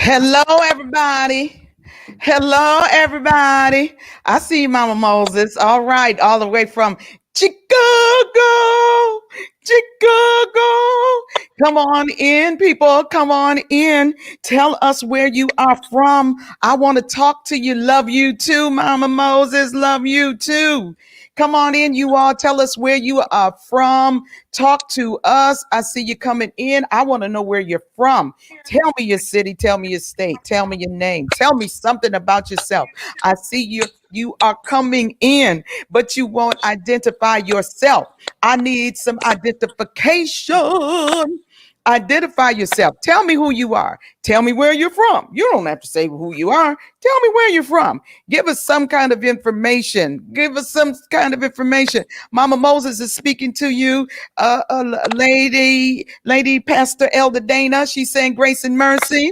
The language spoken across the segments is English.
Hello, everybody. Hello, everybody. I see you, Mama Moses. All right, all the way from Chicago. Chicago. Come on in, people. Come on in. Tell us where you are from. I want to talk to you. Love you too, Mama Moses. Love you too. Come on in, you all. Tell us where you are from. Talk to us. I see you coming in. I want to know where you're from. Tell me your city. Tell me your state. Tell me your name. Tell me something about yourself. I see you are coming in, but you won't identify yourself. I need some identification. Identify yourself. Tell me who you are. Tell me where you're from. You don't have to say who you are. Tell me where you're from. Give us some kind of information. Give us some kind of information. Mama Moses is speaking to you. Lady Pastor Elder Dana. She's saying grace and mercy.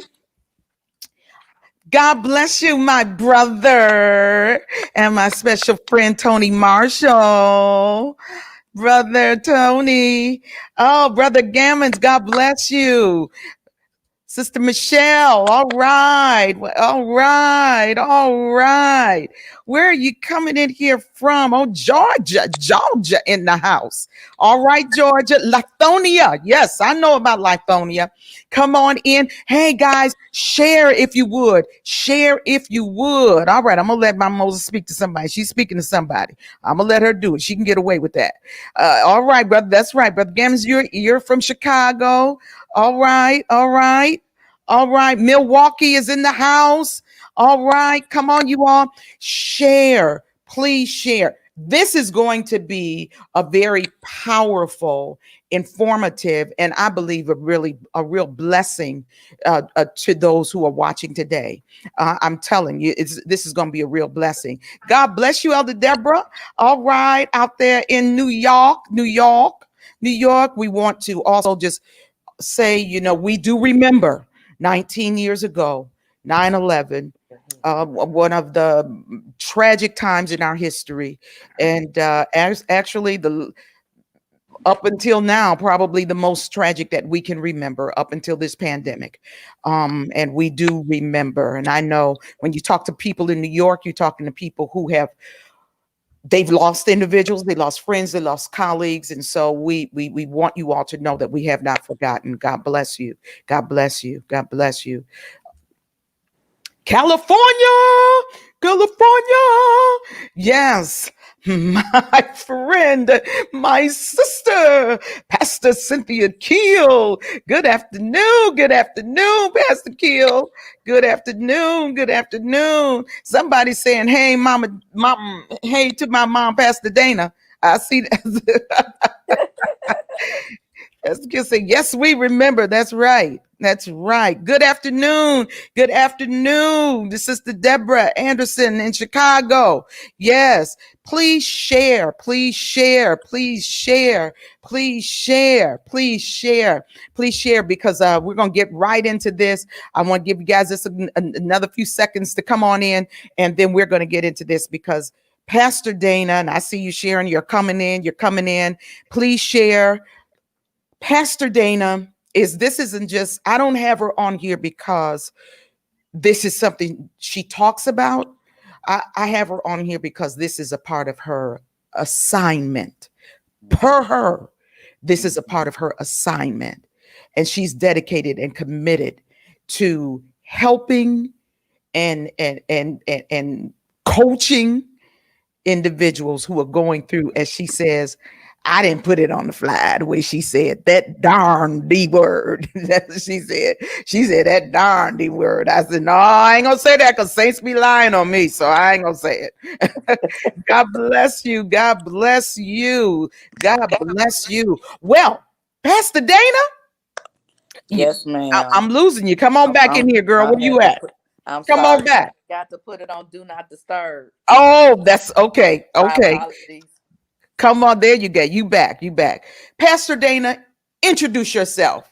God bless you, my brother, and my special friend Tony Marshall. Brother Tony. Oh, Brother Gammons, God bless you. Sister Michelle, all right, all right, all right. Where are you coming in here from? Oh, Georgia, Georgia in the house. All right, Georgia, Lithonia. Yes, I know about Lithonia. Come on in. Hey, guys, share if you would. Share if you would. All right, I'm going to let my Moses speak to somebody. She's speaking to somebody. I'm going to let her do it. She can get away with that. All right, brother. That's right, Brother Gammons, you're from Chicago. All right, all right. All right, Milwaukee is in the house. All right, come on, you all. Share, please share. This is going to be a very powerful, informative, and I believe a real blessing to those who are watching today. I'm telling you, this is going to be a real blessing. God bless you, Elder Deborah. All right, out there in New York, New York, New York. We want to also just say, we do remember 19 years ago, 9/11, one of the tragic times in our history. And actually, up until now, probably the most tragic that we can remember up until this pandemic. And we do remember. And I know when you talk to people in New York, you're talking to people who they've lost individuals, they lost friends, they lost colleagues. And so we want you all to know that we have not forgotten. God bless you. God bless you. God bless you. California, California. Yes, my friend, my sister, Pastor Cynthia Keel. Good afternoon. Good afternoon, Pastor Keel. Good afternoon. Good afternoon. Somebody saying, hey, mom, hey to my mom, Pastor Dana. I see that. As the kids say, yes, we remember. That's right. That's right. Good afternoon. Good afternoon. This is the Deborah Anderson in Chicago. Yes. Please share. Please share. Please share. Please share. Please share. Please share because we're going to get right into this. I want to give you guys just another few seconds to come on in, and then we're going to get into this because Pastor Dana, and I see you sharing, you're coming in. You're coming in. Please share. Pastor Dana isn't just, I don't have her on here because this is something she talks about. I have her on here because this is a part of her assignment. Per her, this is a part of her assignment. And she's dedicated and committed to helping and coaching individuals who are going through, as she says, I didn't put it on the fly the way she said that darn D word. That's what she said. She said that darn D word. I said, no, I ain't gonna say that because saints be lying on me. So I ain't gonna say it. God bless you. God bless you. God bless you. Well, Pastor Dana, Yes, ma'am. I'm losing you. Come on back in here, girl. Where I you had to at? put. I'm Come on sorry. I back. got to put it on Do Not Disturb. Oh, that's okay. My Okay. apologies. Come on, there you go. You back. You back. Pastor Dana, introduce yourself.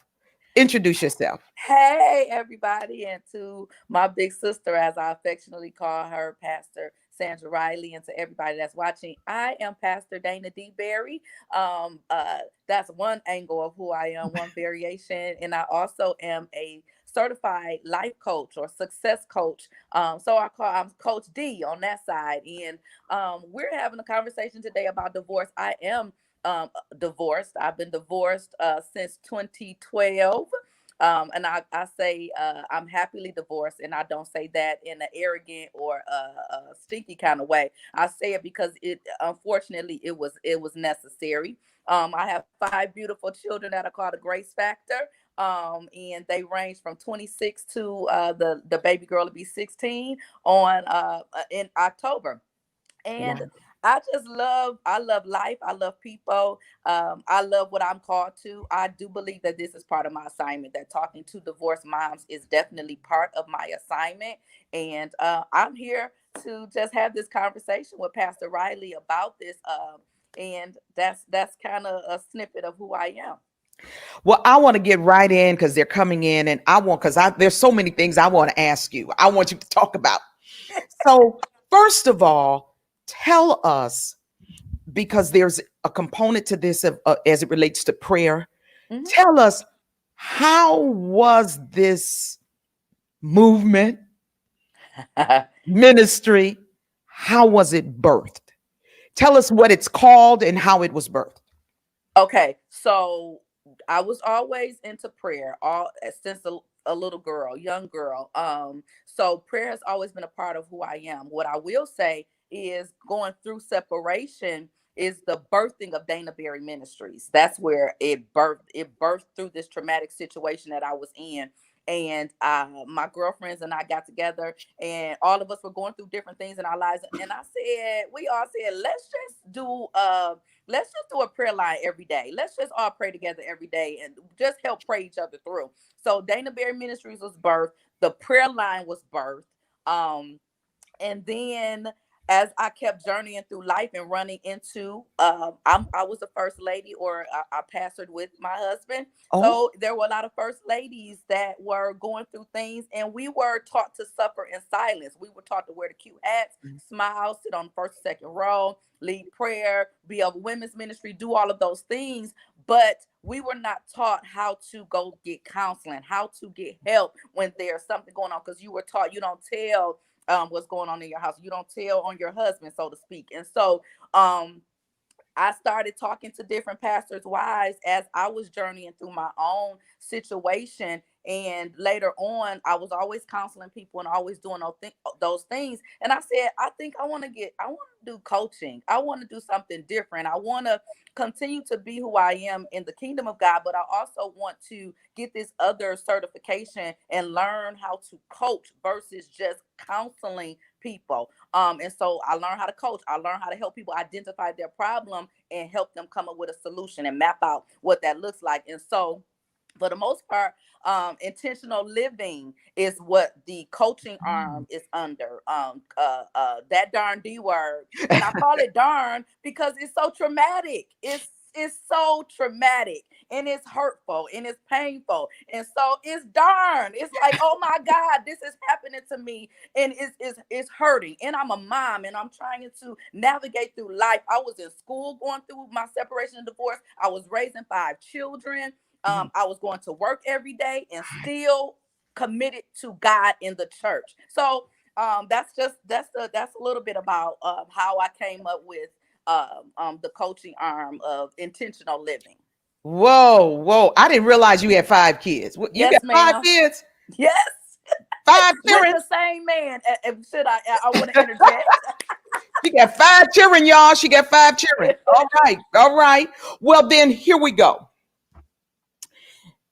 Introduce yourself. Hey, everybody, and to my big sister, as I affectionately call her, Pastor Sandra Riley, and to everybody that's watching, I am Pastor Dana D. Berry. That's one angle of who I am, one variation, and I also am a certified life coach or success coach. I'm Coach D on that side, and we're having a conversation today about divorce. I am divorced. I've been divorced since 2012. And I say I'm happily divorced, and I don't say that in an arrogant or a stinky kind of way. I say it because it unfortunately it was necessary. I have 5 beautiful children that are called the Grace Factor. And they range from 26 to the baby girl to be 16 on in October. And Wow. I love life. I love people. I love what I'm called to. I do believe that this is part of my assignment, that talking to divorced moms is definitely part of my assignment. And I'm here to just have this conversation with Pastor Riley about this. And that's kind of a snippet of who I am. Well, I want to get right in because they're coming in, and there's so many things I want to ask you. I want you to talk about. So, first of all, tell us, because there's a component to this as it relates to prayer. Mhm. Tell us, how was this movement, ministry, how was it birthed? Tell us what it's called and how it was birthed. Okay, so I was always into prayer all since a little girl, young girl. So prayer has always been a part of who I am. What I will say is going through separation is the birthing of Dana Berry Ministries. That's where it birthed through this traumatic situation that I was in. And my girlfriends and I got together, and all of us were going through different things in our lives. And we all said, let's just do a prayer line every day. Let's just all pray together every day and just help pray each other through. So Dana Berry Ministries was birthed. The prayer line was birthed. Um, and then as I kept journeying through life and running into, I was the first lady, or I pastored with my husband. Oh, So there were a lot of first ladies that were going through things, and we were taught to suffer in silence. We were taught to wear the cute hats, smile, sit on the first, second row, lead prayer, be a women's ministry, do all of those things. But we were not taught how to go get counseling, how to get help when there's something going on, because you were taught you don't tell what's going on in your house. You don't tell on your husband, so to speak. And so I started talking to different pastors' wives as I was journeying through my own situation. And later on, I was always counseling people and always doing those things. And I said, I want to do coaching. I want to do something different. I want to continue to be who I am in the kingdom of God, but I also want to get this other certification and learn how to coach versus just counseling people. And so I learned how to coach. I learned how to help people identify their problem and help them come up with a solution and map out what that looks like. And so, for the most part, intentional living is what the coaching arm is under. That darn D word, and I call it darn because it's so traumatic. It's so traumatic, and it's hurtful, and it's painful, and so it's darn. It's like, oh my God, this is happening to me, and it's hurting. And I'm a mom, and I'm trying to navigate through life. I was in school going through my separation and divorce. I was raising 5 children. I was going to work every day and still committed to God in the church. So that's a little bit about how I came up with the coaching arm of intentional living. whoa, whoa. I didn't realize you had 5 kids. You got Yes, five ma'am. kids? Yes, Five with children? the same man. Should I want to interject? She got 5 children, y'all. She got 5 children. All right. All right. Well, then here we go.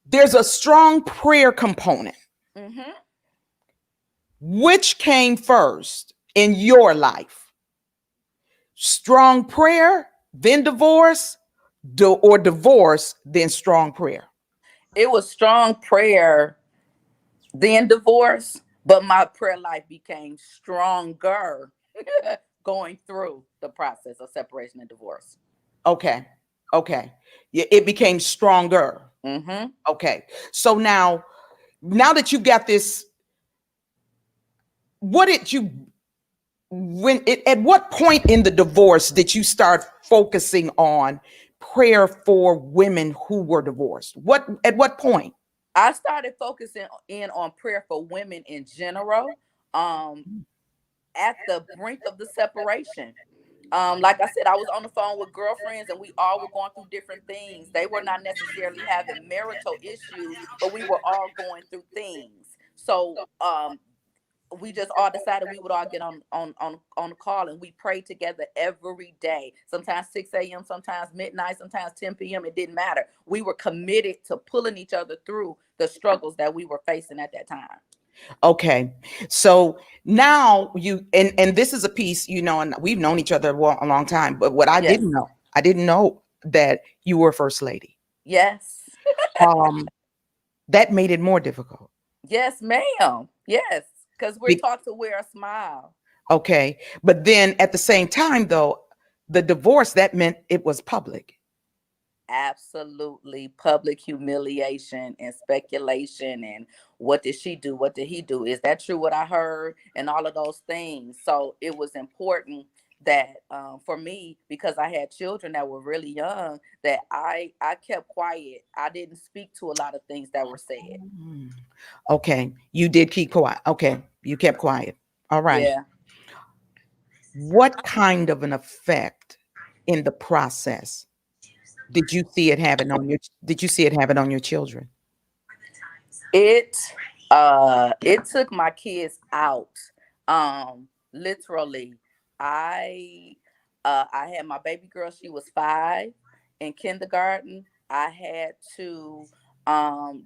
There's a strong prayer component. Hmm. Which came first in your life? Strong prayer, then divorce, or divorce, then strong prayer? It was strong prayer, then divorce, but my prayer life became stronger going through the process of separation and divorce. Okay. Okay. Yeah, it became stronger. Hmm. Okay. So now that you got this, what did you at what point in the divorce did you start focusing on prayer for women who were divorced? At what point? I started focusing in on prayer for women in general, um, at the brink of the separation. Like I said, I was on the phone with girlfriends and we all were going through different things. They were not necessarily having marital issues, but we were all going through things. So we just all decided we would all get on a call and we prayed together every day. Sometimes 6 a.m., sometimes midnight, sometimes 10 p.m. It didn't matter. We were committed to pulling each other through the struggles that we were facing at that time. Okay. So now you and this is a piece, and we've known each other a long time, but what Yes. I didn't know that you were first lady. Yes. Um that made it more difficult. Yes, ma'am. Yes. Because we're Be- taught to wear a smile. okay. But then at the same time though, the divorce, that meant it was public. Absolutely public humiliation and speculation. And what did she do? What did he do? Is that true what I heard? And all of those things. So it was important that for me, because I had children that were really young, that I kept quiet. I didn't speak to a lot of things that were said. Mm. Okay. You did keep quiet. Okay. You kept quiet. All right. Yeah. What kind of an effect in the process did you see it having on your children? It it took my kids out. Literally. I I had my baby girl, she was 5 in kindergarten. I had to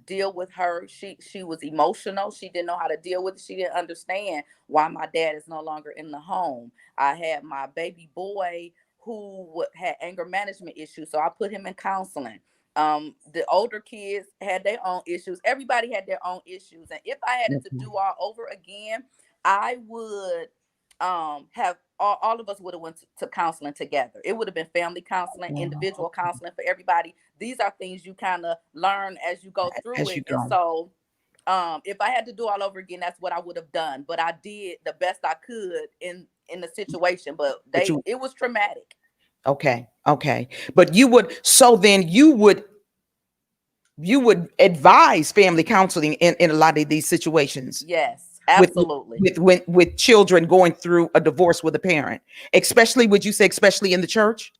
deal with her. She was emotional. She didn't know how to deal with it. She didn't understand why my dad is no longer in the home. I had my baby boy who had anger management issues, so I put him in counseling. The older kids had their own issues. Everybody had their own issues, and if I had it to Mhm. do all over again, I would have all of us would have went to counseling together. It would have been family counseling, Wow. individual counseling for everybody. These are things you kind of learn as you go through As it. you And go. so if I had to do all over again, that's what I would have done. But I did the best I could in the situation. But But they it was traumatic. okay, okay. But you would advise family counseling in a lot of these situations Yes, with absolutely. with children going through a divorce with a parent, especially, would you say, especially in the church?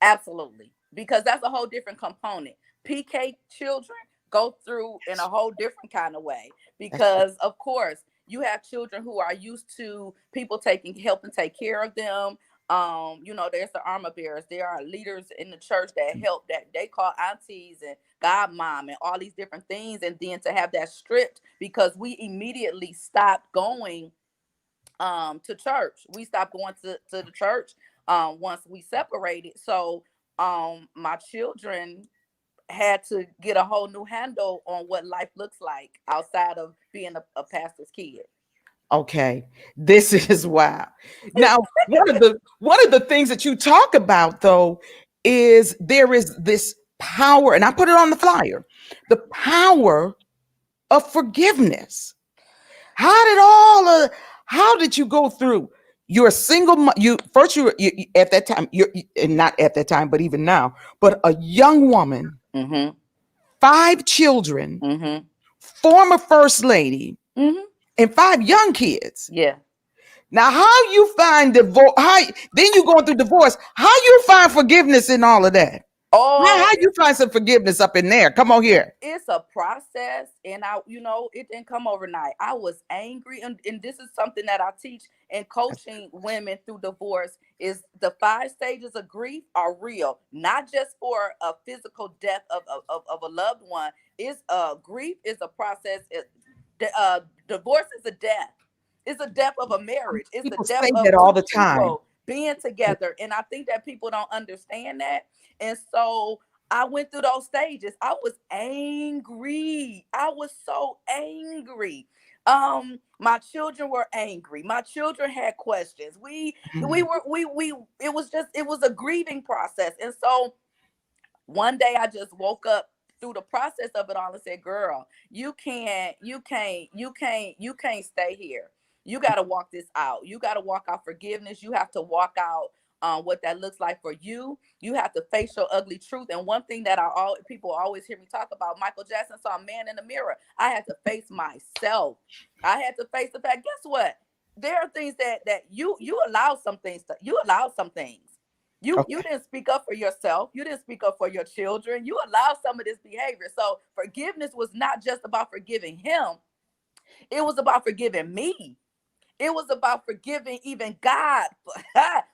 Absolutely. Because that's a whole different component. PK children go through in a whole different kind of way That's true. because of course you have children who are used to people taking help and take care of them. There's the armor bearers. There are leaders in the church that help that they call aunties and godmom and all these different things. And then to have that stripped because we immediately stopped going to church. We stopped going to the church once we separated. So my children had to get a whole new handle on what life looks like outside of being a pastor's kid. Okay, this is wow. Now, one of the things that you talk about though is there is this power, and I put it on the flyer, the power of forgiveness. How did all of how did you go through? You're a single you first you at that time, and not at that time but even now, but a young woman, Mm-hmm. 5 children, Mm-hmm. former first lady, Mm-hmm. and 5 young kids. Yeah. Now, how you find divorce? How then you going through divorce? How you find forgiveness in all of that? How Oh, you find some forgiveness up in there? Come on here. it's a process, and it didn't come overnight. I was angry, and this is something that I teach in coaching women through divorce is the 5 stages of grief are real, not just for a physical death of a loved one. It's grief is a process. Divorce is a death. It's a death of a marriage. It's the People death say that of all two the time. people being together, and I think that people don't understand that. And so I went through those stages. I was angry. I was so angry. My children were angry. My children had questions. We Mhm. were we it was a grieving process. And so one day I just woke up through the process of it all and said, girl, you can't stay here. You got to walk this out. You got to walk out forgiveness. You have to walk out what that looks like for you. You have to face your ugly truth. And one thing that people always hear me talk about, Michael Jackson saw a man in the mirror. I had to face myself. I had to face the fact. Guess what? There are things that you allow some things to, you allow some things. You Okay. didn't speak up for yourself. You didn't speak up for your children. You allowed some of this behavior. So forgiveness was not just about forgiving him. It was about forgiving me. It was about forgiving even God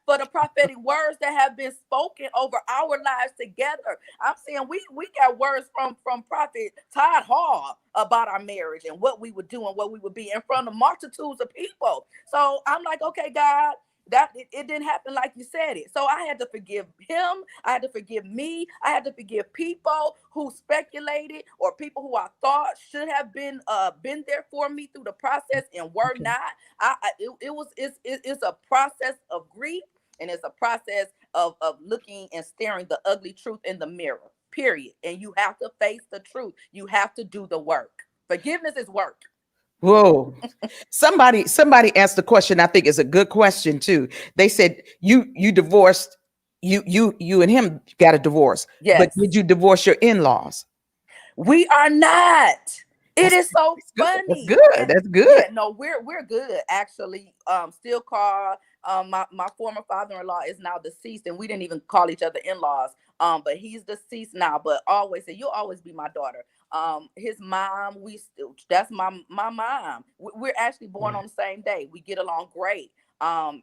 for the prophetic words that have been spoken over our lives together. I'm saying we got words from Prophet Todd Hall about our marriage and what we would do and what we would be in front of multitudes of people. So I'm like, okay, God, that it didn't happen like you said it. So I had to forgive him. I had to forgive me. I had to forgive people who speculated or people who I thought should have been there for me through the process and were Okay. not. It's a process of grief, and it's a process of looking and staring the ugly truth in the mirror. Period. And you have to face the truth. You have to do the work. Forgiveness is work. Whoa. Somebody asked the question. I think it's a good question too. They said you divorced, you and him got a divorce, but Yes. did you divorce your in-laws? We are not. It That's is so that's good. That's funny. good. And That's good. yeah, no, we're good actually. Still call my former father-in-law is now deceased, and we didn't even call each other in-laws. But he's deceased now, but always say you'll always be my daughter. His mom, we still that's my mom. We're actually born Yeah. on the same day. We get along great.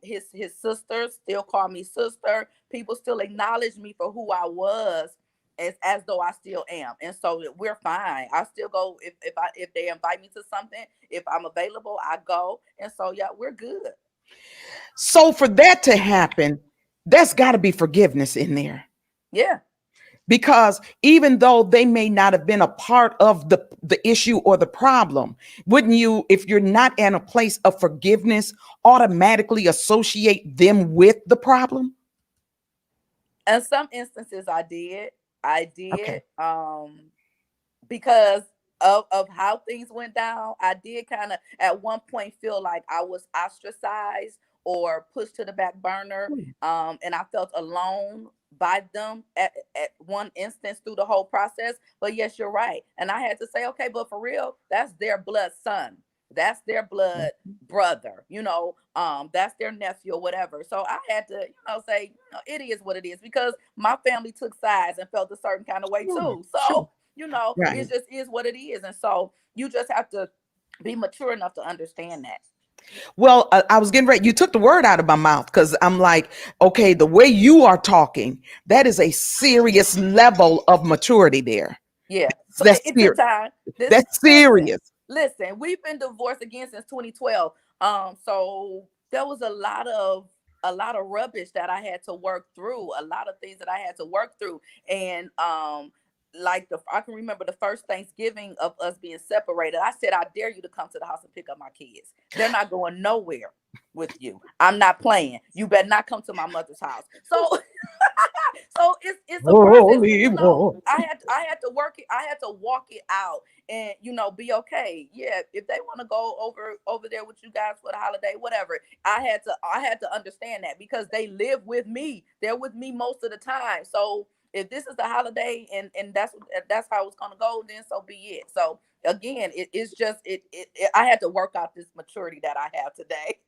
His sisters still call me sister. People still acknowledge me for who I was as though I still am. And so we're fine. I still go if they invite me to something, if I'm available, I go. And so yeah, we're good. So for that to happen, there's got to be forgiveness in there. Yeah. Because even though they may not have been a part of the issue or the problem, wouldn't you, if you're not in a place of forgiveness, automatically associate them with the problem? In some instances I did. I Okay. did. Because of how things went down, I did kind of at one point feel like I was ostracized or pushed to the back burner. And I felt alone by them at one instance through the whole process. But yes, you're right. And I had to say, okay, but for real, that's their blood son. That's their blood brother, that's their nephew or whatever. So I had to, say, it is what it is because my family took sides and felt a certain kind of way Sure. too. Sure. So Right. it just is what it is. And so you just have to be mature enough to understand that. Well, I was getting ready. You took the word out of my mouth because I'm like, okay, the way you are talking, that is a serious level of maturity there. Yeah. So That's it took serious. time. That's Listen, serious. listen, we've been divorced again since 2012. So there was a lot of rubbish that I had to work through, a lot of things that I had to work through. And like I can remember the first Thanksgiving of us being separated. I said, I dare you to come to the house and pick up my kids. They're not going nowhere with you. I'm not playing. You better not come to my mother's house. So so it's a process. Holy war. I had to work it. I had to walk it out and be okay. Yeah, if they want to go over there with you guys for the holiday, whatever. I had to understand that because they live with me. They're with me most of the time. So if this is the holiday and that's how it's gonna go, then so be it. So again, it's just I had to work out this maturity that I have today.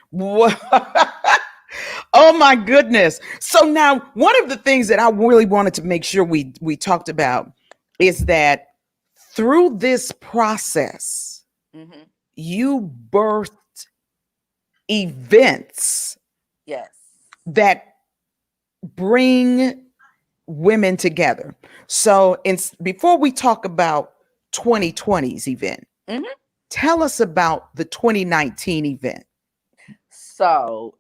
What? Oh my goodness. So now one of the things that I really wanted to make sure we talked about is that through this process, Hmm. you birthed events Yes. that bring women together. So before we talk about 2020's event, Hmm. tell us about the 2019 event. So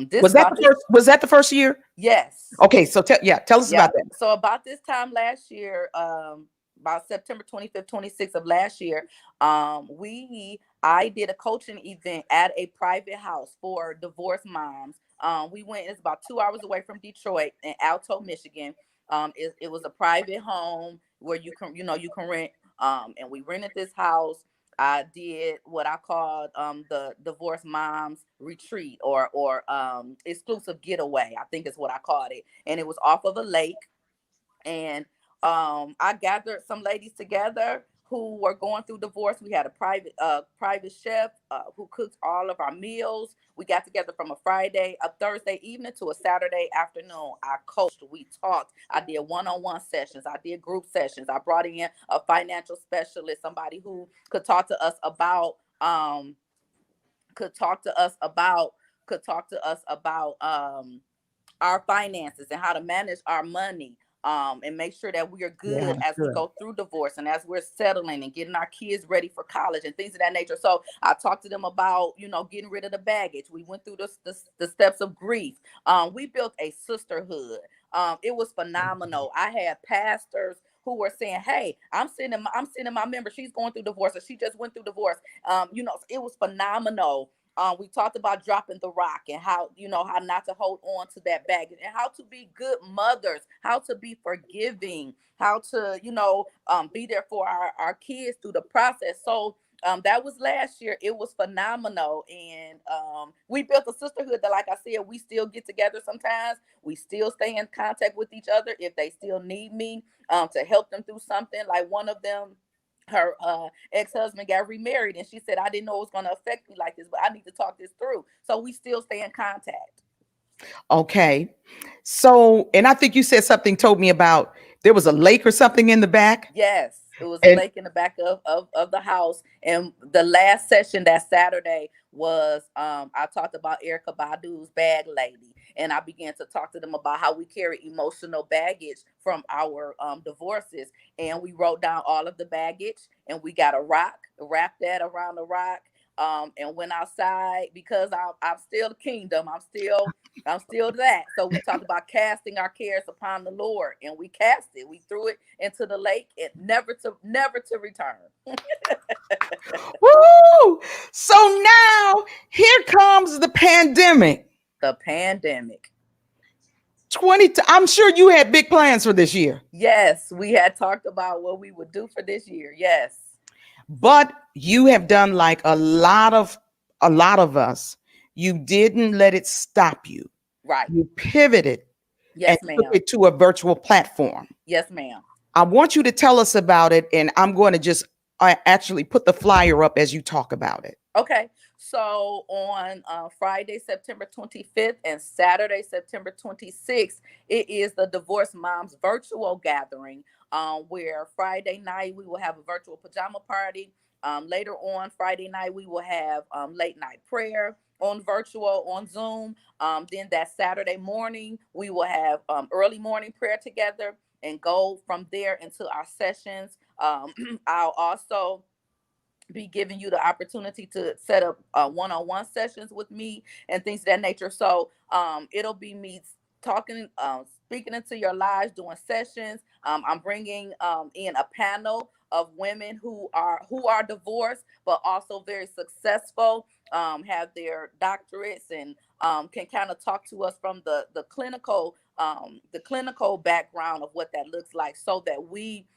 this about this. Was that the first year? Yes. Okay, so tell us about Yep. that. So about this time last year, about September 25th, 26th of last year, I did a coaching event at a private house for divorced moms. We went, it's about 2 hours away from Detroit in Alto, Michigan. It was a private home where you can rent. And we rented this house. I did what I called the divorce moms retreat, or exclusive getaway, I think is what I called it. And it was off of a lake, and I gathered some ladies together who were going through divorce. We had a private chef who cooked all of our meals. We got together from a Thursday evening to a Saturday afternoon. I coached, we talked, I did one-on-one sessions, I did group sessions. I brought in a financial specialist, somebody who could talk to us about could talk to us about could talk to us about our finances and how to manage our money, and make sure that we are Yeah, good as we good. go through divorce and as we're settling and getting our kids ready for college and things of that nature. So I talked to them about, getting rid of the baggage. We went through the steps of grief. We built a sisterhood. It was phenomenal. I had pastors who were saying, "Hey, I'm sending my member. She's going through divorce, or she just went through divorce." It was phenomenal. We talked about dropping the rock and how not to hold on to that baggage, and how to be good mothers, how to be forgiving, how to, be there for our kids through the process. So that was last year. It was phenomenal. And we built a sisterhood that, like I said, we still get together sometimes. We still stay in contact with each other if they still need me to help them through something. Like one of them, her ex-husband got remarried, and she said, "I didn't know it was going to affect me like this, but I need to talk this through." So we still stay in contact. Okay. So, and I think you said something, told me about there was a lake or something in the back. Yes, it was a And lake in the back of the house. And the last session that Saturday was, I talked about Erica Badu's bag lady. And I began to talk to them about how we carry emotional baggage from our divorces. And we wrote down all of the baggage, and we got a rock, wrapped that around the rock. And went outside because I'm still the kingdom. I'm still that. So we talked about casting our cares upon the Lord, and we cast it. We threw it into the lake, and never to return. woo! So now here comes the pandemic. The pandemic. 20, I'm sure you had big plans for this year, Yes, we had talked about what we would do for this year. Yes. but you have done like a lot of us. You didn't let it stop you. Right. You pivoted and Yes, took ma'am. it to a virtual platform. Yes, ma'am. I want you to tell us about it, and I'm going to just actually put the flyer up as you talk about it. Okay. So on Friday, September 25th and Saturday, September 26th, it is the Divorce Moms virtual gathering, where Friday night we will have a virtual pajama party. Later on Friday night, we will have late night prayer on virtual on Zoom. Then that Saturday morning, we will have early morning prayer together and go from there into our sessions. I'll also be giving you the opportunity to set up one-on-one sessions with me and things of that nature. So it'll be me talking, speaking into your lives, doing sessions. I'm bringing in a panel of women who are divorced but also very successful, have their doctorates, and can kind of talk to us from the clinical background of what that looks like, so that we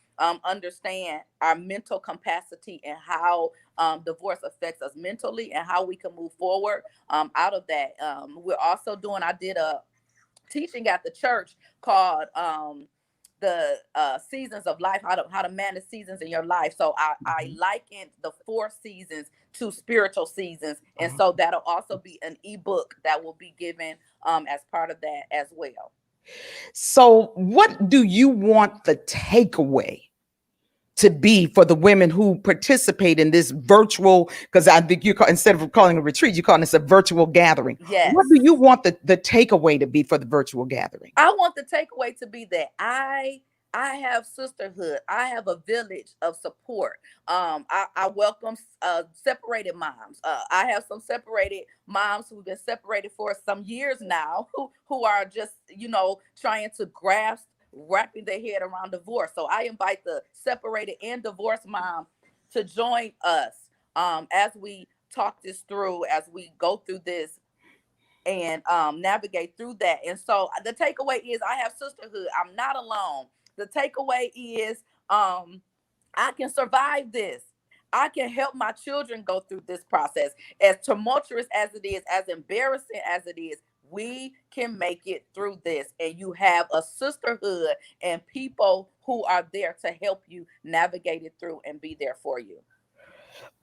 understand our mental capacity and how divorce affects us mentally and how we can move forward out of that. We're also doing, I did a teaching at the church called the seasons of life, how to manage seasons in your life. So I likened the four seasons to spiritual seasons. And so that'll also be an ebook that will be given as part of that as well. So, what do you want the takeaway to be for the women who participate in this virtual? Because I think instead of calling a retreat, you call this a virtual gathering. What do you Yes. want the takeaway to be for the virtual gathering? I want the takeaway to be that I have sisterhood. I have a village of support. I welcome separated moms. I have some separated moms who've been separated for some years now, who are just trying to grasp, wrapping their head around divorce. So I invite the separated and divorced mom to join us as we talk this through, as we go through this and navigate through that. And so the takeaway is I have sisterhood. I'm not alone. The takeaway is I can survive this. I can help my children go through this process. As tumultuous as it is, as embarrassing as it is, we can make it through this. And you have a sisterhood and people who are there to help you navigate it through and be there for you.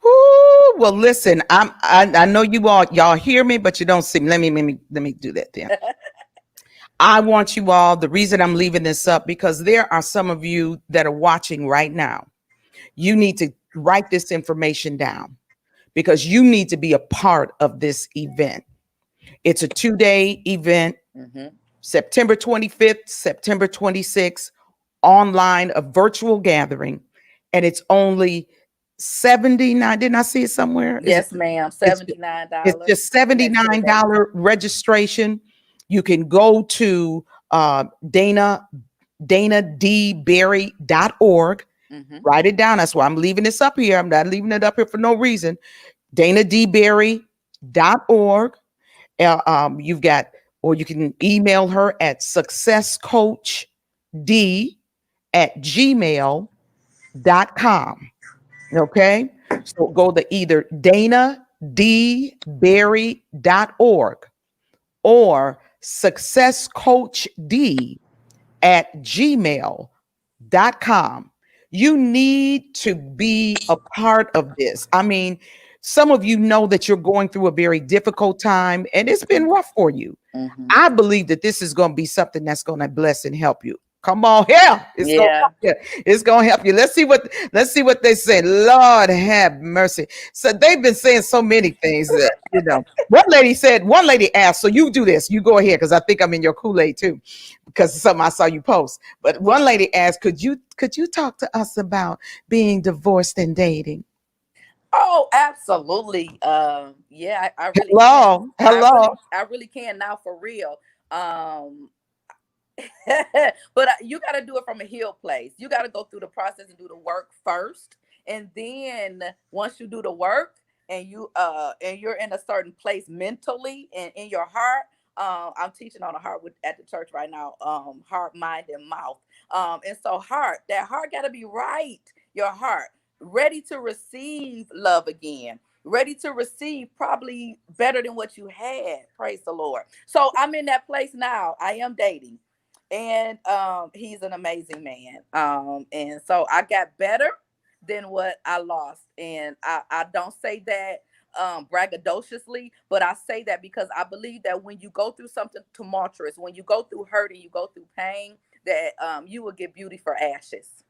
Ooh, well, listen, I know y'all hear me, but you don't see me. Let me do that then. I want you all, the reason I'm leaving this up, because there are some of you that are watching right now. You need to write this information down because you need to be a part of this event. It's a 2-day event, Mm-hmm. September 25th, September 26th, online, a virtual gathering, and it's only 79. Didn't I see it somewhere? Is it? Yes, ma'am. It's it's $79 just next to the date. $79 registration. You can go to danadberry.org. Mm-hmm. Write it down. That's why I'm leaving this up here. I'm not leaving it up here for no reason. danadberry.org. You've got, or you can email her at successcoachd@gmail.com. Okay. So go to either danadberry.org or successcoachd@gmail.com. You need to be a part of this. I mean, some of you know that you're going through a very difficult time and it's been rough for you. Mm-hmm. I believe that this is going to be something that's going to bless and help you. Come on here. It's going to Yeah. help you. It's going to help you. Let's see what they say. Lord have mercy. So they've been saying so many things that. One lady asked, so you do this, you go ahead, because I think I'm in your Kool-Aid too, because of something I saw you post. But one lady asked, could you talk to us about being divorced and dating? Oh, absolutely. Yeah, I really can. Hello. Hello. I really can now for real. Um, but you got to do it from a healed place. You got to go through the process and do the work first, and then once you do the work and you're in a certain place mentally and in your heart. I'm teaching on the heart at the church right now. Heart, mind, and mouth. And so that heart got to be right. Your heart ready to receive love again. Ready to receive probably better than what you had. Praise the Lord. So I'm in that place now. I am dating and he's an amazing man, and so I got better than what I lost, and I don't say that braggadociously, but I say that because I believe that when you go through something tumultuous, when you go through hurt and you go through pain, that you will get beauty for ashes.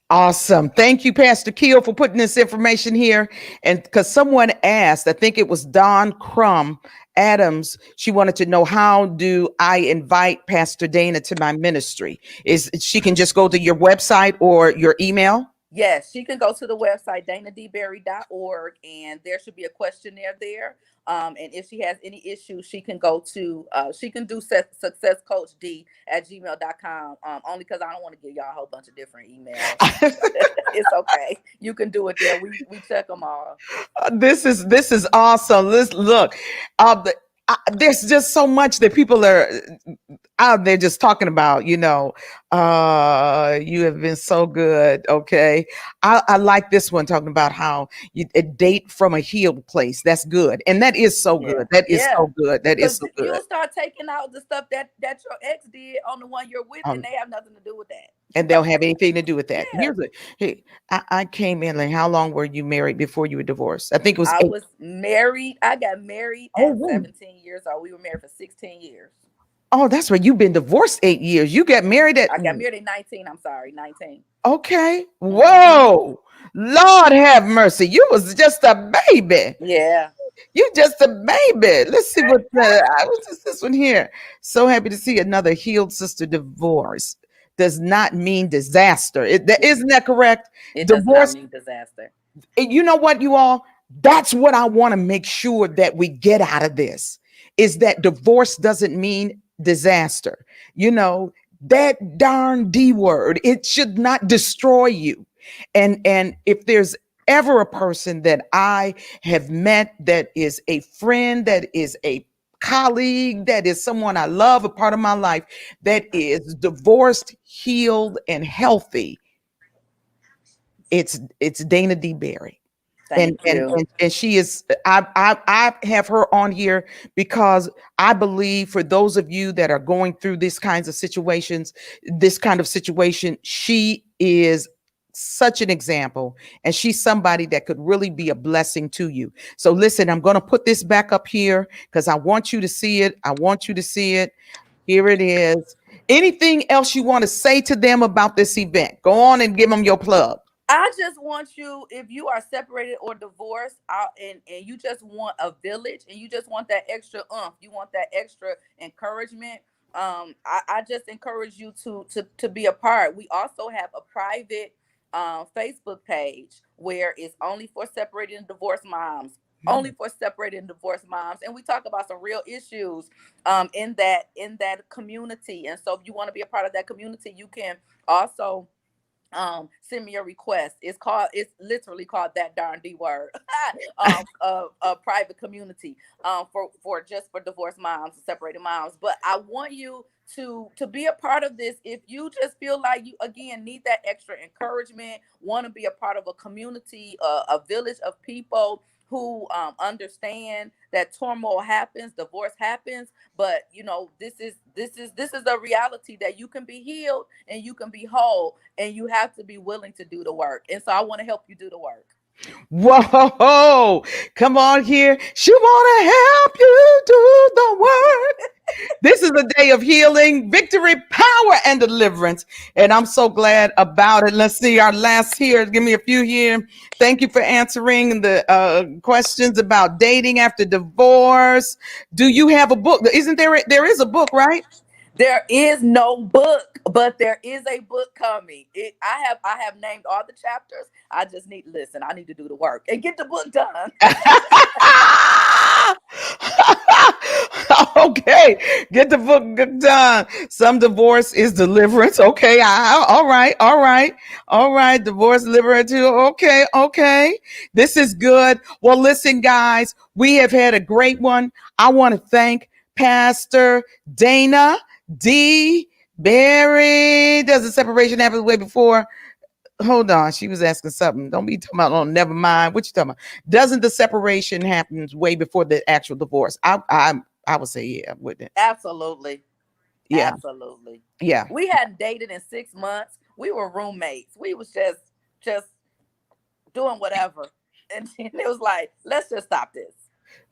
Awesome. Thank you, Pastor Keel, for putting this information here. And because someone asked, I think it was Don Crum Adams, she wanted to know, how do I invite Pastor Dana to my ministry? Is she can just go to your website or your email? Yes, she can go to the website danadberry.org and there should be a questionnaire there. And if she has any issues, she can go to she can do successcoachd@gmail.com. Only because I don't want to give y'all a whole bunch of different emails. It's okay. You can do it there. We check them all. This is awesome. Let's look. There's just so much that people are out there just talking about. You have been so good. Okay, I like this one talking about how you a date from a healed place. That's good, and that is so Yeah. good. That is Yeah. so good. That is Because so good. you'll start taking out the stuff that your ex did on the one you're with, and Um, they have nothing to do with and that. they'll have anything to do with that. Yeah. Hey, I came in. Like, how long were you married before you were divorced? I think it was I eight. was married. I got married Oh, at really? 17 years old. We were married for 16 years. Oh, that's right. You've been divorced 8 years. You got married at I got married at 19. I'm sorry, 19. okay. Hmm. Whoa. Lord have mercy. You was just a baby. Yeah. You just a baby. Let's see what I was just this one here. So happy to see another healed sister. Divorce does not mean disaster. Isn't that correct? It does not Divorce. mean disaster. You know what, you all? That's what I want to make sure that we get out of this, is that divorce doesn't mean disaster. That darn D word, it should not destroy you. And if there's ever a person that I have met that is a friend, that is a colleague, that is someone I love, a part of my life, that is divorced, healed, and healthy, It's Dana D. Berry. and Thank and you. and, and she is, I have her on here because I believe for those of you that are going through this kind of situation, she is such an example, and she's somebody that could really be a blessing to you. So listen, I'm going to put this back up here because I want you to see it. I want you to see it. Here it is. Anything else you want to say to them about this event? Go on and give them your plug. I just want you, if you are separated or divorced, and you just want a village, and you just want that extra you want that extra encouragement. I just encourage you to be a part. We also have a private Facebook page where it's only for separated and divorced moms. Only for separated and divorced moms, and we talk about some real issues in that community. And so, if you want to be a part of that community, you can also send me a request. It's literally called that darn D word. A private community for divorced moms and separated moms. But I want you to be a part of this. If you just feel like you again need that extra encouragement, want to be a part of a community, a village of people who understand that turmoil happens, divorce happens, but this is a reality that you can be healed and you can be whole, and you have to be willing to do the work. And so I want to help you do the work. Whoa, come on here. She want to help you do the work. This is a day of healing, victory, power, and deliverance. And I'm so glad about it. Let's see our last here. Give me a few here. Thank you for answering the questions about dating after divorce. Do you have a book? Isn't there is a book, right? There is no book, but there is a book coming. I have named all the chapters. I just need listen. I need to do the work and get the book done. Okay, get the book done. Some divorce is deliverance. Okay, all right, all right, all right. Divorce, deliverance too. Okay, okay. This is good. Well, listen, guys, we have had a great one. I want to thank Pastor Dana D. Berry. Does the separation happen way before? Hold on, she was asking something. Don't be talking about. Oh, never mind. What you talking about? Doesn't the separation happens way before the actual divorce? I would say yeah, wouldn't it? Absolutely. Yeah, Absolutely. yeah. We hadn't dated in 6 months. We were roommates. We was just doing whatever. And it was like, let's just stop this.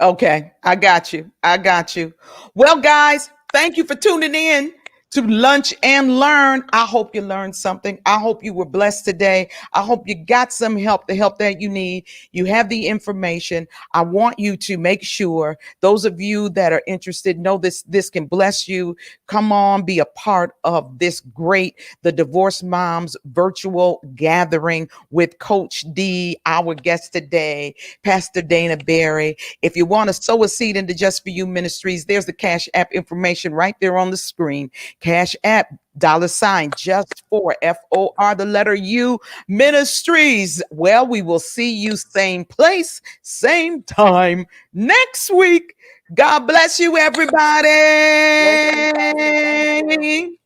Okay, I got you. I got you. Well, guys, thank you for tuning in to Lunch and Learn. I hope you learned something. I hope you were blessed today. I hope you got some help, the help that you need. You have the information. I want you to make sure those of you that are interested know this can bless you. Come on, be a part of this great the Divorce Moms virtual gathering with Coach D, our guest today, Pastor Dana Berry. If you want to sow a seed into Just For You Ministries, there's the Cash App information right there on the screen. Cash App, $ just for FOR, the letter U Ministries. Well, we will see you same place, same time next week. God bless you, everybody. Bless you, family. Thank you.